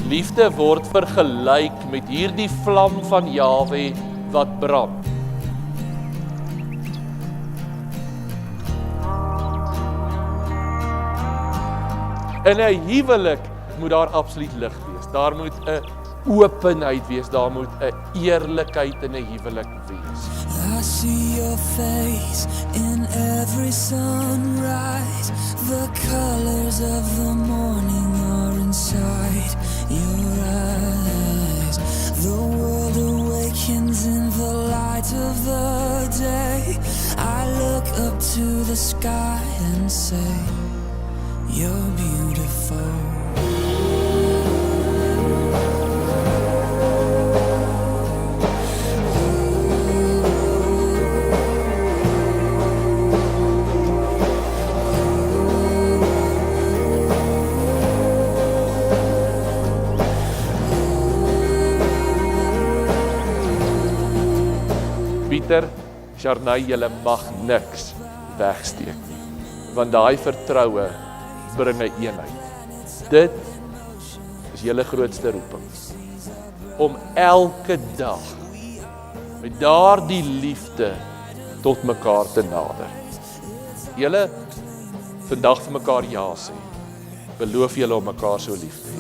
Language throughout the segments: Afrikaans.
Liefde word vergelyk met hierdie vlam van Jahwe wat brand. In 'n huwelik moet daar absoluut lig wees. Daar moet 'n openheid wees, daar moet 'n eerlikheid in 'n huwelik wees. I see your face in every sunrise. The colors of the morning are inside your eyes. The world awakens in the light of the day. I look up to the sky and say, you're beautiful. Pieter, Sharnay, julle mag niks wegsteek nie, want daai vertroue bring 'n eenheid. Dit is julle grootste roeping, om elke dag met daardie liefde tot mekaar te nader. Julle vandag vir mekaar ja sê, beloof julle om mekaar so lief te hê.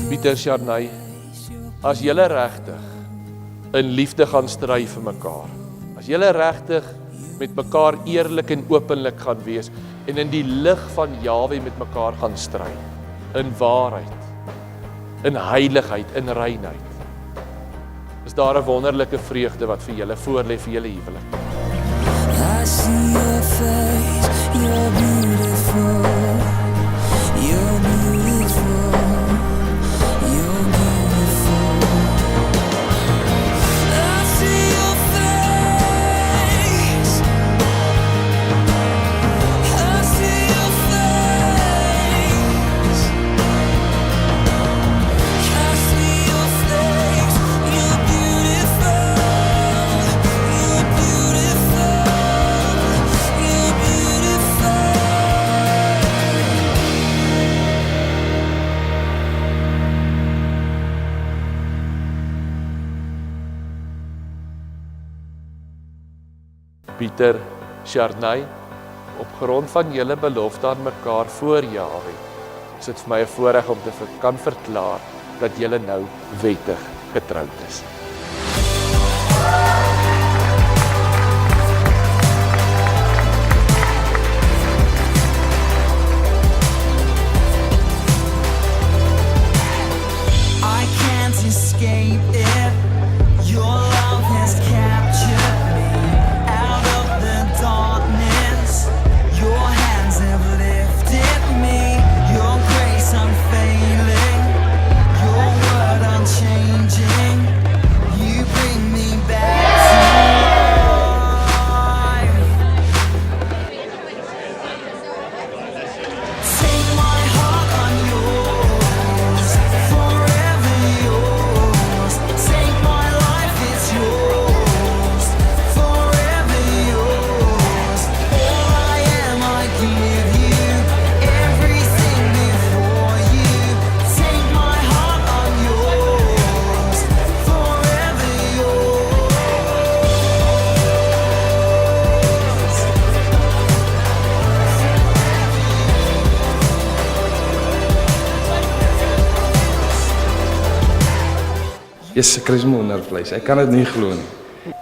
Pieter, Sharnay, as julle regtig in liefde gaan stry vir mekaar, as julle regtig met mekaar eerlik en openlik gaan wees en in die lig van Jahwe met mekaar gaan stry, in waarheid, in heiligheid, in reinheid, is daar 'n wonderlike vreugde wat vir julle voorlê vir julle huwelik. I see your face, you're beautiful, you're beautiful, you're beautiful. I see your face, I see your face, I see your face, you're beautiful, you're beautiful, you're beautiful. Pieter, Sharnay, op grond van julle belofte aan mekaar voor Jahwe, is dit vir my 'n voorreg om te kan verklaar dat julle nou wettig getroud is. Yes, Chris Moornervleis. Ek kan dit nie glo nie.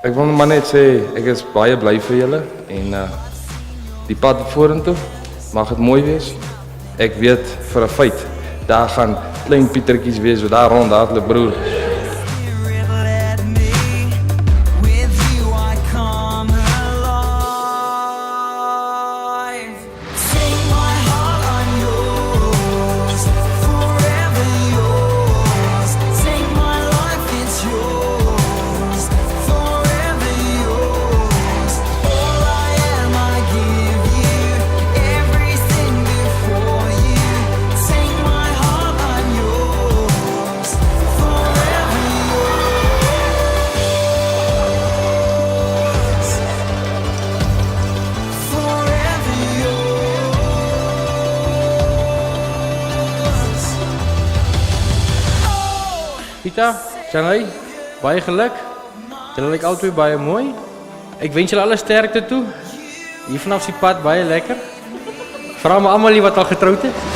Ek wil maar net sê ek is baie bly vir julle en die pad vorentoe mag dit mooi wees. Ek weet vir 'n feit daar gaan klein Pietertjies wees wat daar rondhardloop broer. Pieter, Chanley, baie geluk. Julle lyk albei baie mooi. Ek wens julle alle sterkte toe. Hier vanaf die pad baie lekker. Vra maar almal wat al getroud het.